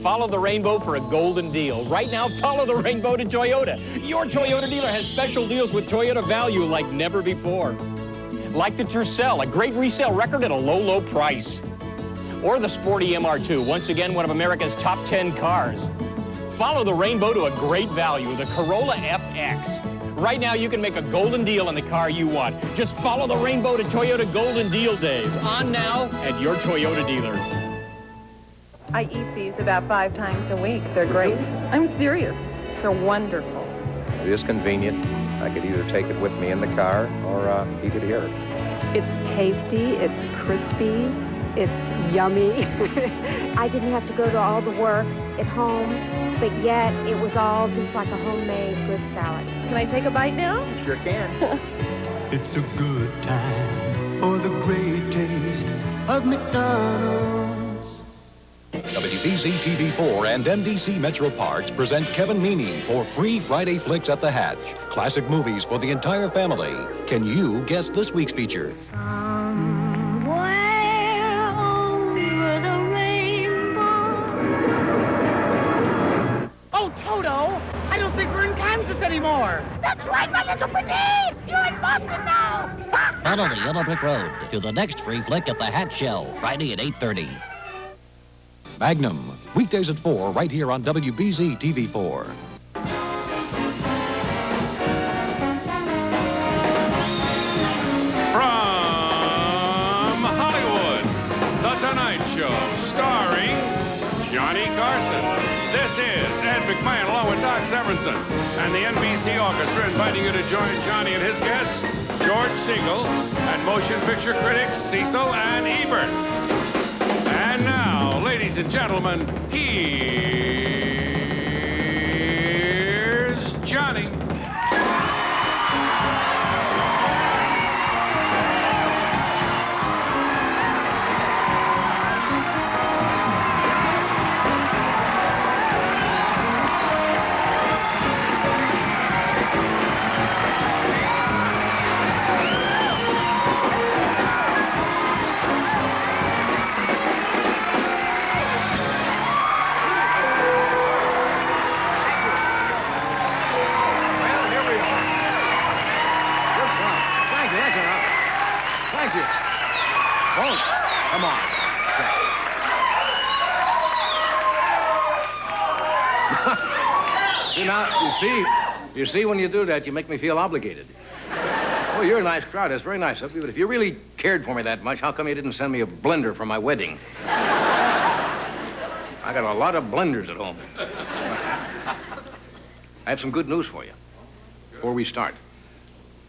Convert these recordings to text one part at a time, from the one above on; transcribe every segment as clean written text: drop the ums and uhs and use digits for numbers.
Follow the rainbow for a golden deal. Right now, follow the rainbow to Toyota. Your Toyota dealer has special deals with Toyota value like never before. Like the Tercel, a great resale record at a low, low price. Or the sporty MR2, once again, one of America's top 10 cars. Follow the rainbow to a great value, the Corolla FX. Right now, you can make a golden deal on the car you want. Just follow the rainbow to Toyota Golden Deal Days. On now at your Toyota dealer. I eat these about 5 times a week. They're great. I'm serious. They're wonderful. It is convenient. I could either take it with me in the car or eat it here. It's tasty, it's crispy, it's yummy. I didn't have to go to all the work at home, but yet it was all just like a homemade good salad. Can I take a bite now? You sure can. It's a good time for the great taste of McDonald's. WBZ TV4 and NBC Metro Parks present Kevin Meaney for free Friday flicks at the Hatch. Classic movies for the entire family. Can you guess this week's feature? Oh, Toto, I don't think we're in Kansas anymore. That's right, my little pretty. You're in Boston now. Follow the Yellow Brick Road to the next free flick at the Hat Shell, Friday at 8:30. Magnum, weekdays at 4, right here on WBZ TV4. From Hollywood, The Tonight Show, starring Johnny Carson. This is Ed McMahon along with Doc Severinsen and the NBC Orchestra inviting you to join Johnny and his guests, George Siegel, and motion picture critics Cecil and Ebert. And now, ladies and gentlemen, here's Johnny. Thank you. Oh, come on. See, now, you see, when you do that, you make me feel obligated. Oh, you're a nice crowd. That's very nice of you. But if you really cared for me that much, how come you didn't send me a blender for my wedding? I got a lot of blenders at home. I have some good news for you before we start.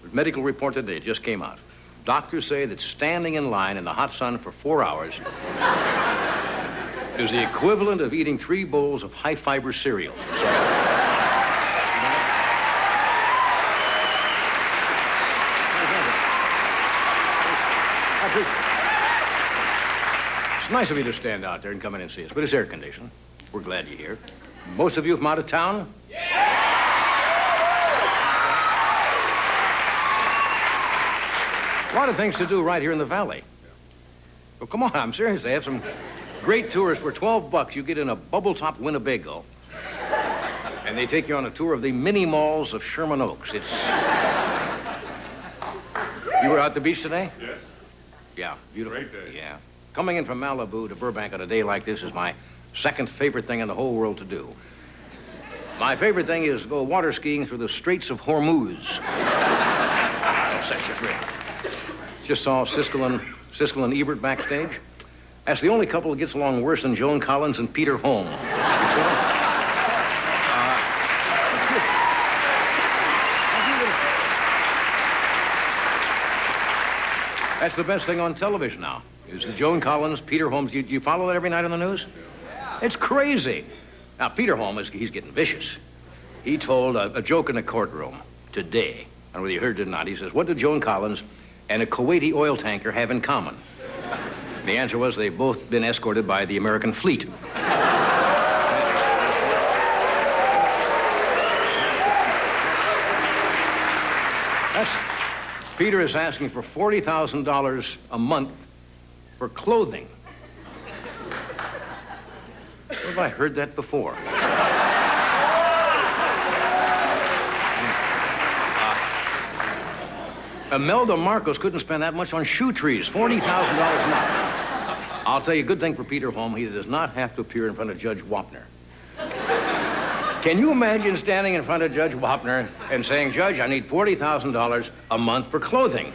The medical report today just came out. Doctors say that standing in line in the hot sun for 4 hours is the equivalent of eating 3 bowls of high-fiber cereal. So, it's nice of you to stand out there and come in and see us, but it's air conditioned. We're glad you're here. Most of you from out of town? A lot of things to do right here in the valley. Well, come on, I'm serious. They have some great tours for $12. You get in a bubble-top Winnebago, and they take you on a tour of the mini malls of Sherman Oaks. It's... You were out at the beach today? Yes. Yeah, beautiful. Great day. Yeah. Coming in from Malibu to Burbank on a day like this is my second favorite thing in the whole world to do. My favorite thing is to go water skiing through the Straits of Hormuz. Such a great. Just saw Siskel and Ebert backstage. That's the only couple that gets along worse than Joan Collins and Peter Holm. That's the best thing on television now, is the Joan Collins, Peter Holmes. Do you follow that every night on the news? Yeah. It's crazy. Now, Peter Holm, he's getting vicious. He told a joke in the courtroom today, and whether you heard it or not, he says, what did Joan Collins and a Kuwaiti oil tanker have in common? The answer was they've both been escorted by the American fleet. Peter is asking for $40,000 a month for clothing. have I heard that before? Imelda Marcos couldn't spend that much on shoe trees, $40,000 a month. I'll tell you a good thing for Peter Holm, he does not have to appear in front of Judge Wapner. Can you imagine standing in front of Judge Wapner and saying, Judge, I need $40,000 a month for clothing?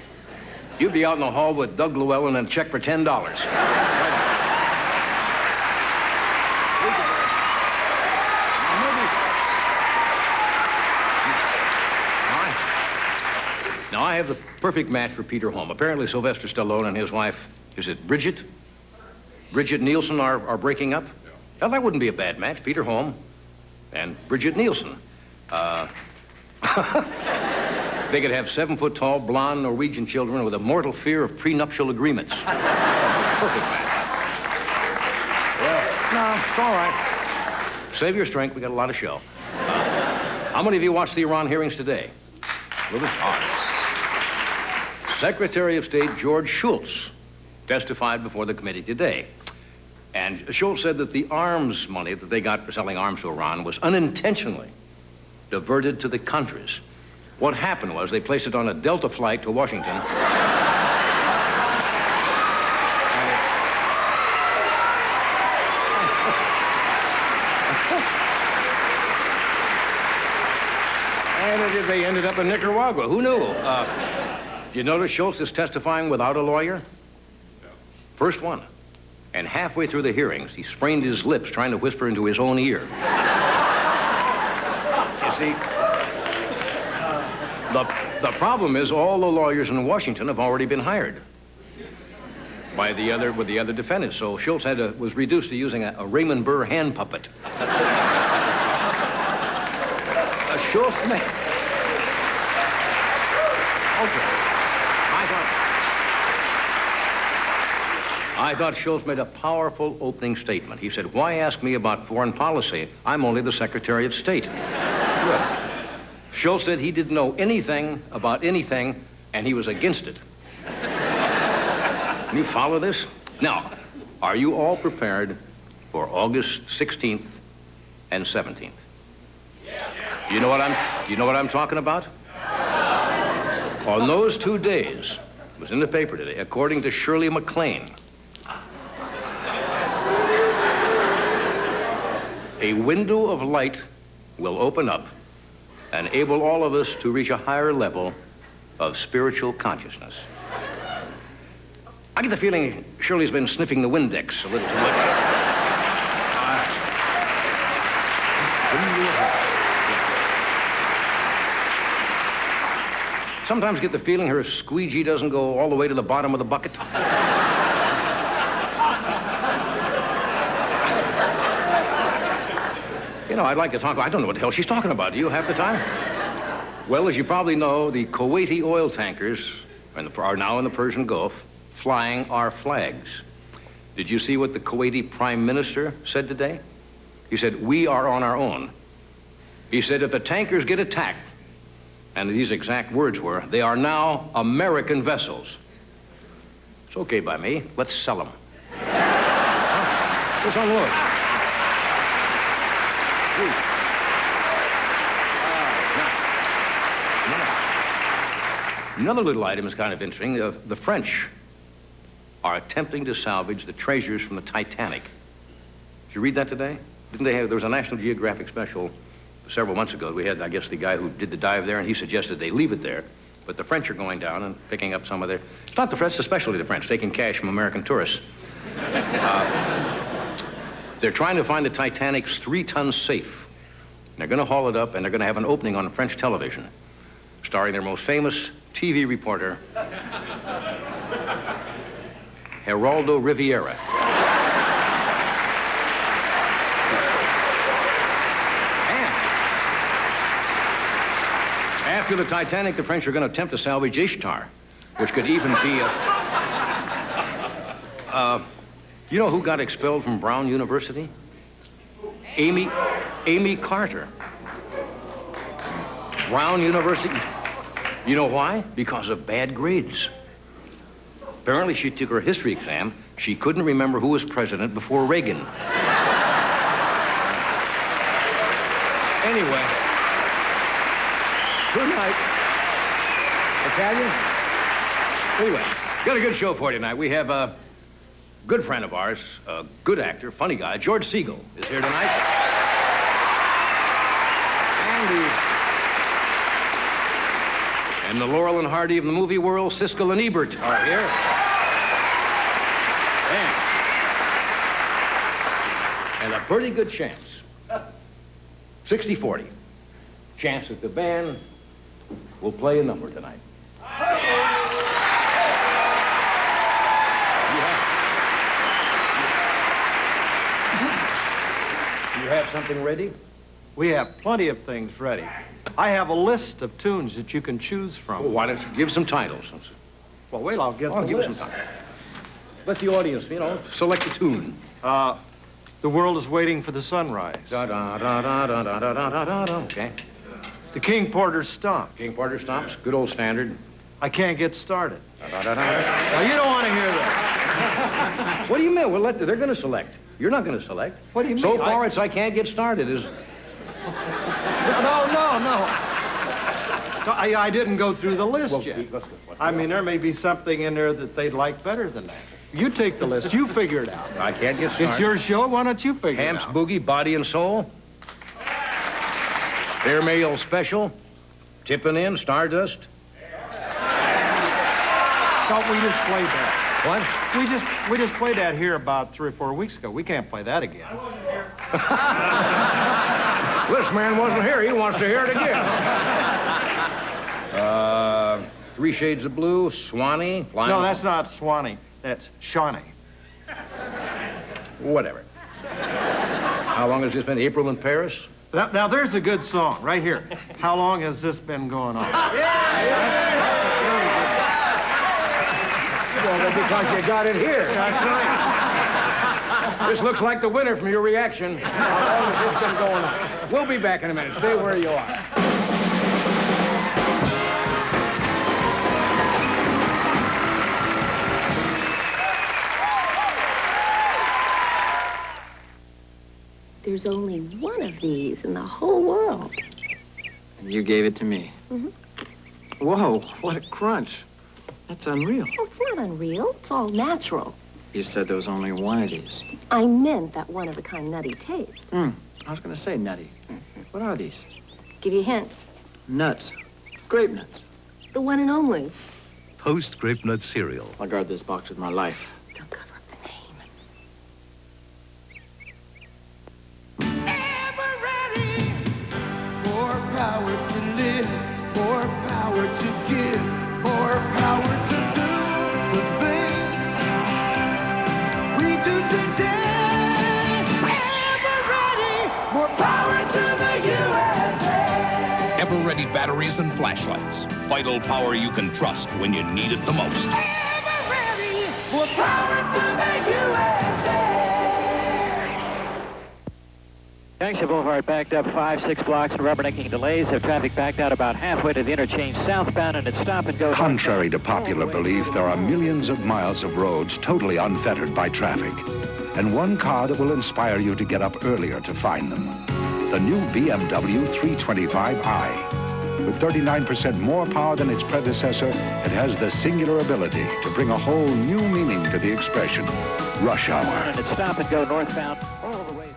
You'd be out in the hall with Doug Llewellyn and a check for $10. Now, I have the perfect match for Peter Holm. Apparently, Sylvester Stallone and his wife, is it Bridget? Bridget Nielsen are breaking up? Well, that wouldn't be a bad match. Peter Holm and Bridget Nielsen. They could have 7-foot-tall, blonde Norwegian children with a mortal fear of prenuptial agreements. Perfect match. Well, no, it's all right. Save your strength. We got a lot of show. How many of you watched the Iran hearings today? All right. Secretary of State George Shultz testified before the committee today. And Shultz said that the arms money that they got for selling arms to Iran was unintentionally diverted to the Contras. What happened was they placed it on a Delta flight to Washington. And they ended up in Nicaragua. Who knew? You notice Schultz is testifying without a lawyer? First one. And halfway through the hearings, he sprained his lips trying to whisper into his own ear. You see, the problem is all the lawyers in Washington have already been hired with the other defendants. So Schultz was reduced to using a Raymond Burr hand puppet. Schultz man. Okay. I thought Schultz made a powerful opening statement. He said, why ask me about foreign policy? I'm only the Secretary of State. Good. Schultz said he didn't know anything about anything, and he was against it. Can you follow this? Now, are you all prepared for August 16th and 17th? You know what I'm talking about? On those 2 days, it was in the paper today, according to Shirley MacLaine, a window of light will open up and enable all of us to reach a higher level of spiritual consciousness. I get the feeling Shirley's been sniffing the Windex a little too much. Sometimes get the feeling her squeegee doesn't go all the way to the bottom of the bucket. You know, I'd like to talk about, I don't know what the hell she's talking about. Do you have the time? Well, as you probably know, the Kuwaiti oil tankers are now in the Persian Gulf flying our flags. Did you see what the Kuwaiti Prime Minister said today? He said, we are on our own. He said, if the tankers get attacked, and these exact words were, they are now American vessels. It's okay by me. Let's sell them. Let's unload. Another little item is kind of interesting. The French are attempting to salvage the treasures from the Titanic. Did you read that today? There was a National Geographic special several months ago. We had, I guess, the guy who did the dive there, and he suggested they leave it there. But the French are going down and picking up some of their... It's not the French, especially the French, taking cash from American tourists. They're trying to find the Titanic's 3-ton safe. And they're going to haul it up, and they're going to have an opening on French television, starring their most famous TV reporter, Geraldo Riviera. After the Titanic, the French are going to attempt to salvage Ishtar, which could even be you know who got expelled from Brown University? Amy Carter. Brown University. You know why? Because of bad grades. Apparently, she took her history exam. She couldn't remember who was president before Reagan. Anyway, tonight, Italian? Anyway, got a good show for you tonight. We have a good friend of ours, a good actor, funny guy, George Siegel, is here tonight. And the Laurel and Hardy of the movie world, Siskel and Ebert, are here. And a pretty good chance, 60-40, chance that the band will play a number tonight. You have something ready? We have plenty of things ready. I have a list of tunes that you can choose from. Well, why don't you give some titles? Well, wait, I'll get the give list. some time. Let the audience, select a tune. The World is Waiting for the Sunrise. Da-da-da-da-da-da-da-da-da. Okay. The King Porter Stomp. King Porter Stomps, good old standard. I Can't Get Started. Da-da-da-da. Now, you don't want to hear that. What do you mean? Well, they're going to select. You're not going to select. What do you mean? So far, it's I Can't Get Started. No. I didn't go through the list yet. I mean, there may be something in there that they'd like better than that. You take the list. You figure it out. I Can't Get Started. It's your show. Why don't you figure Hamps it out? Boogie, Body and Soul. Airmail Special. Tippin' In, Stardust. Thought we just played that. What? We just played that here about 3 or 4 weeks ago. We can't play that again. This man wasn't here. He wants to hear it again. 3 Shades of Blue, Swanee, Flying. No, that's not Swanee. That's Shawnee. Whatever. How long has this been? April in Paris? Now, there's a good song right here. How long has this been going on? Well, because you got it here. That's right. This looks like the winner from your reaction. How long has this been going on? We'll be back in a minute. Stay where you are. There's only one of these in the whole world. And you gave it to me. Mm-hmm. Whoa, what a crunch. That's unreal. Oh, it's not unreal. It's all natural. You said there was only one of these. I meant that one-of-a-kind nutty taste. I was going to say nutty. What are these? Give you a hint. Nuts. Grape nuts. The one and only. Post Grape Nuts cereal. I'll guard this box with my life. Don't cover up the name. Eveready. More power to live, more power to give, more power to do the things we do today. Eveready. More power to the USA. Eveready batteries and flashlights. Vital power you can trust when you need it the most. Eveready. More power to the USA. Junction Boulevard backed up 5-6 blocks and rubbernecking delays have traffic backed out about halfway to the interchange southbound and it's stop and go. Contrary to popular belief, there are millions of miles of roads totally unfettered by traffic. And one car that will inspire you to get up earlier to find them. The new BMW 325i. With 39% more power than its predecessor, it has the singular ability to bring a whole new meaning to the expression, rush hour. And it's stop and go northbound all the way.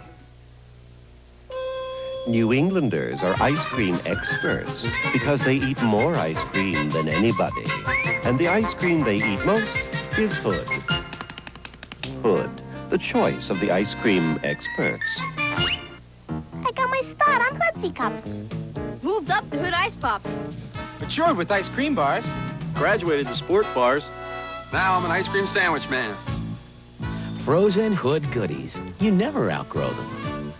New Englanders are ice cream experts because they eat more ice cream than anybody. And the ice cream they eat most is Hood. Hood, the choice of the ice cream experts. I got my start on Hoodsie Cups. Moved up to Hood Ice Pops. Matured with ice cream bars. Graduated to sport bars. Now I'm an ice cream sandwich man. Frozen Hood goodies. You never outgrow them.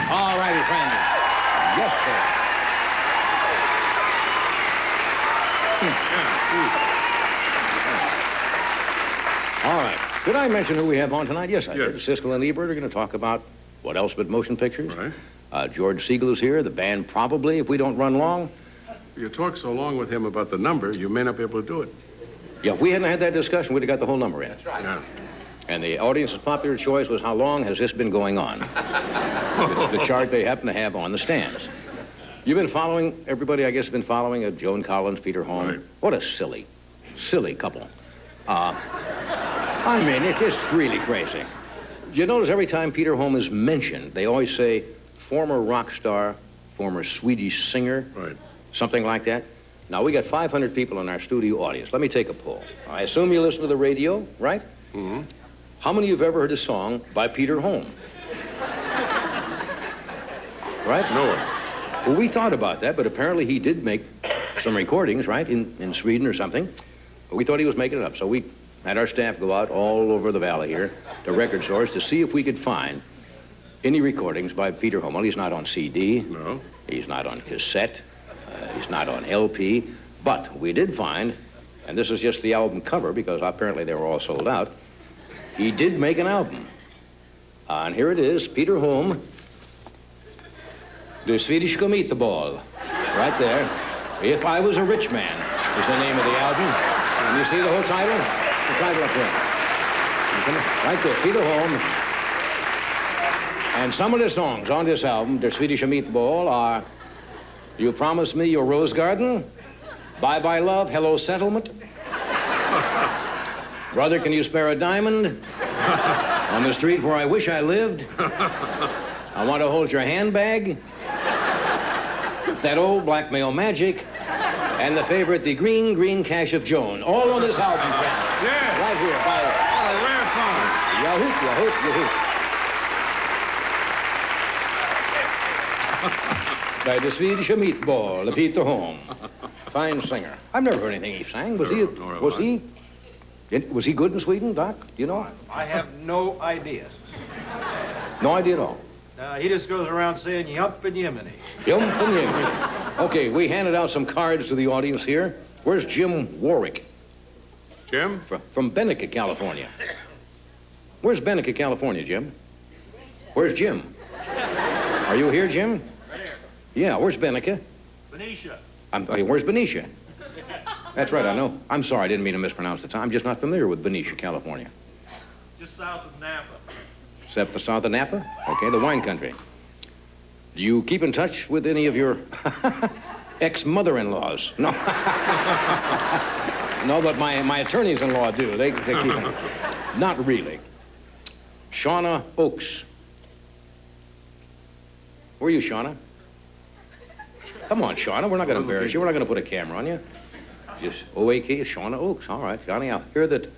All righty, friends. Yes, sir. All right. Did I mention who we have on tonight? Yes, I did. Siskel and Ebert are going to talk about what else but motion pictures. Right. George Siegel is here. The band probably, if we don't run long. You talk so long with him about the number, you may not be able to do it. Yeah, if we hadn't had that discussion, we'd have got the whole number in. That's right. Yeah. And the audience's popular choice was, how long has this been going on? the chart they happen to have on the stands. You've been following, everybody, I guess, has been following Joan Collins, Peter Holm. Right. What a silly couple. I mean, it's really crazy. You notice every time Peter Holm is mentioned, they always say, former rock star, former Swedish singer, right, something like that. Now, we got 500 people in our studio audience. Let me take a poll. I assume you listen to the radio, right? Mm-hmm. How many of you have ever heard a song by Peter Holm? Right? No one. Well, we thought about that, but apparently he did make some recordings, right, in Sweden or something. But we thought he was making it up, so we had our staff go out all over the valley here to record stores to see if we could find any recordings by Peter Holm. Well, he's not on CD. No. He's not on cassette. He's not on LP. But we did find, and this is just the album cover because apparently they were all sold out, he did make an album. And here it is, Peter Holm, the Swedish Meatball, right there. If I Was a Rich Man is the name of the album. And you see the whole title? The title up there. Right there, Peter Holm. And some of the songs on this album, Der Swedish Meatball, are You Promised Me Your Rose Garden, Bye Bye Love, Hello Settlement, Brother, Can You Spare a Diamond, On the Street Where I Wish I Lived, I Want to Hold Your Handbag, That Old Blackmail Magic, and the favorite, The Green, Green Cash of Joan. All on this album, friends. Yeah. Right here. By rare fun. Yahoot, Yahoot, Yahoot. By the Swedish Meatball, the Peter Holm. Fine singer. I've never heard anything he sang. Was he good in Sweden, Doc? Do you know? I have no idea. No idea at all. He just goes around saying yump and yiminy. Yump and yiminy. Okay, we handed out some cards to the audience here. Where's Jim Warwick? Jim? From Benica, California. Where's Benica, California, Jim? Where's Jim? Are you here, Jim? Right here. Yeah, where's Benica? Benicia. Where's Benicia? That's right, I know. I'm sorry, I didn't mean to mispronounce the time. I'm just not familiar with Benicia, California. Just south of Napa. Except the south of Napa? Okay, the wine country. Do you keep in touch with any of your ex-mother-in-laws? No. No, but my attorneys-in-law do. They keep in. Not really. Shauna Oakes. Where are you, Shauna? Come on, Shauna. We're not going to embarrass you. We're not going to put a camera on you. Just O-A-K, Shauna Oakes. All right, Johnny, I hear that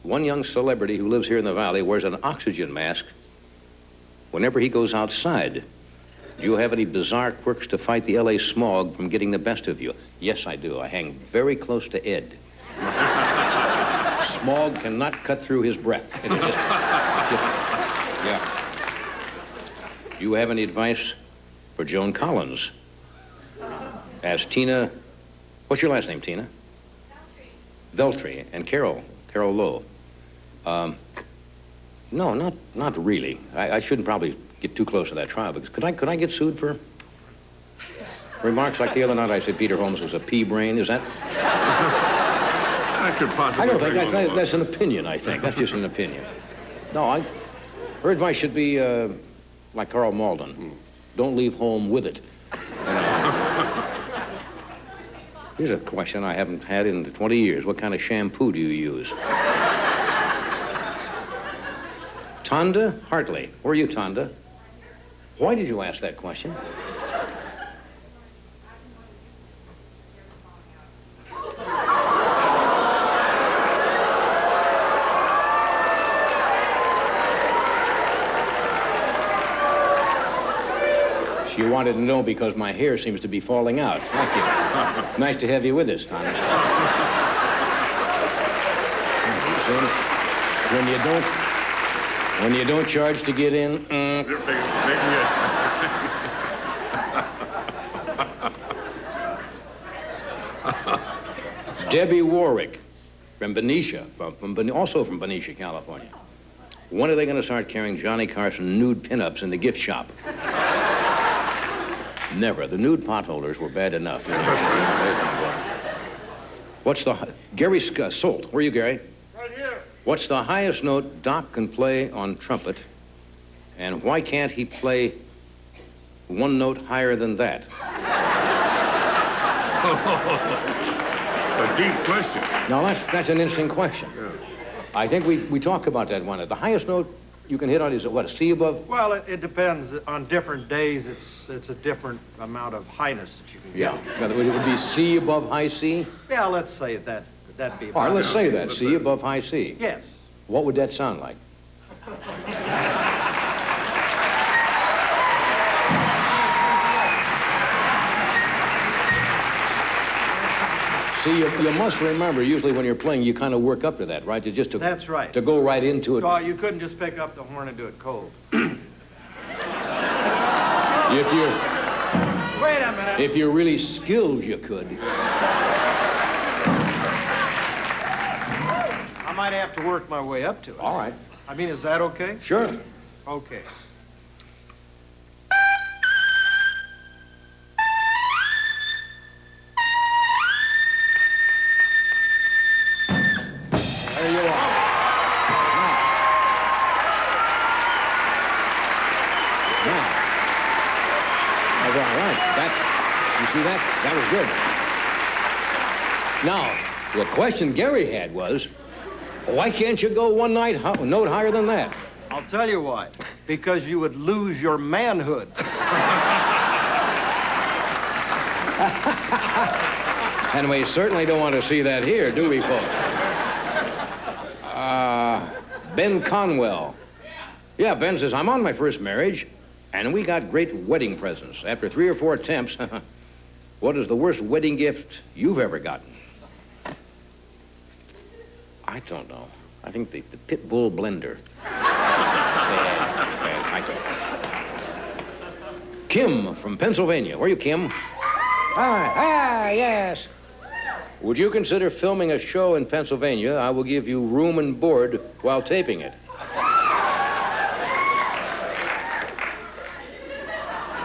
one young celebrity who lives here in the valley wears an oxygen mask whenever he goes outside. Do you have any bizarre quirks to fight the L.A. smog from getting the best of you? Yes, I do. I hang very close to Ed. Smog cannot cut through his breath. It is just, yeah. Do you have any advice for Joan Collins? As Tina, what's your last name, Tina? Veltri. And Carol Lowe. No, not really. I shouldn't probably get too close to that trial, because could I get sued for remarks like the other night I said Peter Holmes was a pea brain? Is that? I could possibly. I don't think that's an opinion, I think. That's just an opinion. No, her advice should be like Carl Malden. Don't leave home with it. Here's a question I haven't had in 20 years. What kind of shampoo do you use? Tonda Hartley. Where are you, Tonda? Why did you ask that question? She wanted to know because my hair seems to be falling out. Thank you. Nice to have you with us, Tonda. When you don't charge to get in, Debbie Warwick from Benicia, also from Benicia, California. When are they going to start carrying Johnny Carson nude pinups in the gift shop? Never. The nude potholders were bad enough. What's the... Gary Solt. Where are you, Gary? Right here. What's the highest note Doc can play on trumpet? And why can't he play one note higher than that? A deep question. Now, that's an interesting question. Yeah. I think we talked about that one. The highest note you can hit on is, what, a C above? Well, it depends. On different days, it's a different amount of highness that you can get. Yeah. It would be C above high C? Yeah, let's say that'd be about All right, let's it. say that. C above high C. Yes. What would that sound like? See, you must remember, usually when you're playing, you kind of work up to that, right? That's right. To go right into it. Oh, you couldn't just pick up the horn and do it cold. If you're... Wait a minute. If you're really skilled, you could. I might have to work my way up to it. All right. I mean, is that okay? Sure. Okay. There you are. Now. All right. You see that? That was good. Now, the question Gary had was, why can't you go one note higher than that? I'll tell you why. Because you would lose your manhood. And we certainly don't want to see that here, do we, folks? Ben Conwell. Yeah, Ben says, I'm on my first marriage, and we got great wedding presents. After 3 or 4 attempts, what is the worst wedding gift you've ever gotten? I don't know. I think the pit bull blender. I don't. Kim from Pennsylvania. Where are you, Kim? Hi. Yes. Would you consider filming a show in Pennsylvania? I will give you room and board while taping it.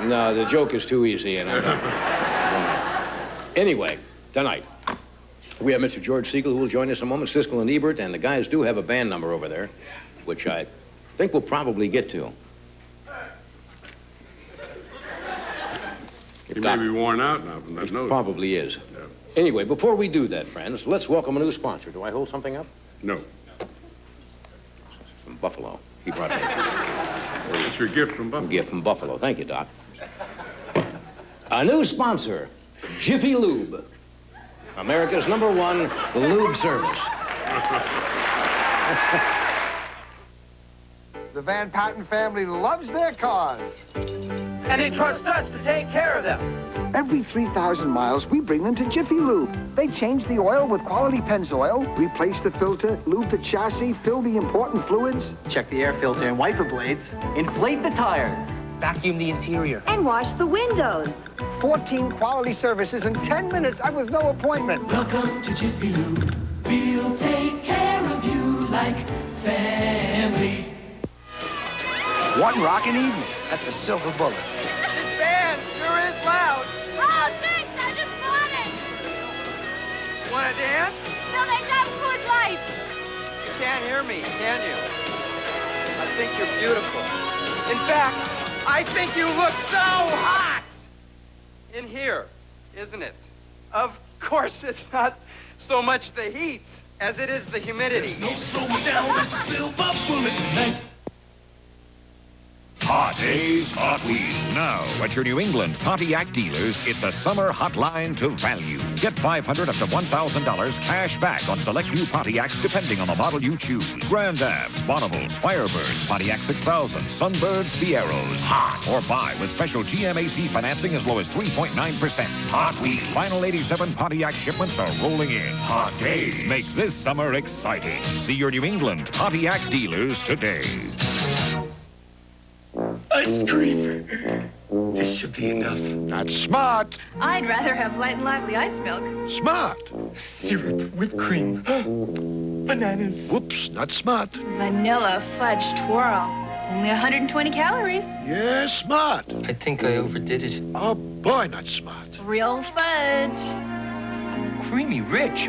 No, the joke is too easy, and I don't. Anyway, tonight, we have Mr. George Siegel, who will join us in a moment, Siskel and Ebert, and the guys do have a band number over there, which I think we'll probably get to. He may be worn out now from that note. Probably is. Yeah. Anyway, before we do that, friends, let's welcome a new sponsor. Do I hold something up? No. From Buffalo. He brought it. It's your gift from Buffalo. Gift from Buffalo. Thank you, Doc. A new sponsor, Jiffy Lube. America's #1 lube service. The Van Patten family loves their cars. And they trust us to take care of them. Every 3,000 miles, we bring them to Jiffy Lube. They change the oil with quality Pennzoil, replace the filter, lube the chassis, fill the important fluids. Check the air filter and wiper blades. Inflate the tires. Vacuum the interior. And wash the windows. 14 quality services in 10 minutes. I was no appointment. Welcome to Jiffy Lube. We'll take care of you like family. One rockin' evening at the Silver Bullet. This band sure is loud. Oh, thanks, I just bought it. Want to dance? No, they got Coors Light. You can't hear me, can you? I think you're beautiful. In fact, I think you look so hot in here, isn't it? Of course, it's not so much the heat as it is the humidity. There's no slowing down at the Silver Bullet tonight. Hot days, hot wheels. Now, at your New England Pontiac dealers, it's a summer hotline to value. Get $500 up to $1,000 cash back on select new Pontiacs depending on the model you choose. Grand Avs, Bonnevilles, Firebirds, Pontiac 6000, Sunbirds, Fieros. Hot. Or buy with special GMAC financing as low as 3.9%. Hot wheels. Final 87 Pontiac shipments are rolling in. Hot days. Make this summer exciting. See your New England Pontiac dealers today. Ice cream. This should be enough. Not smart. I'd rather have light and lively ice milk. Smart. Syrup, whipped cream. Bananas. Whoops, not smart. Vanilla fudge twirl. Only 120 calories. Yeah, smart. I think I overdid it. Oh, boy, not smart. Real fudge. creamy, rich,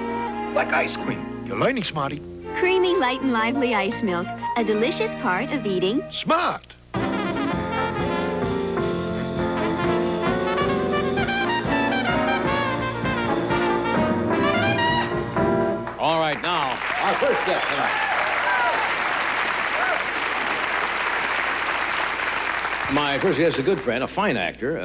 like ice cream. You're learning, Smarty. Creamy, light, and lively ice milk. A delicious part of eating. Smart. All right, now, our first guest tonight. My first guest is a good friend, a fine actor,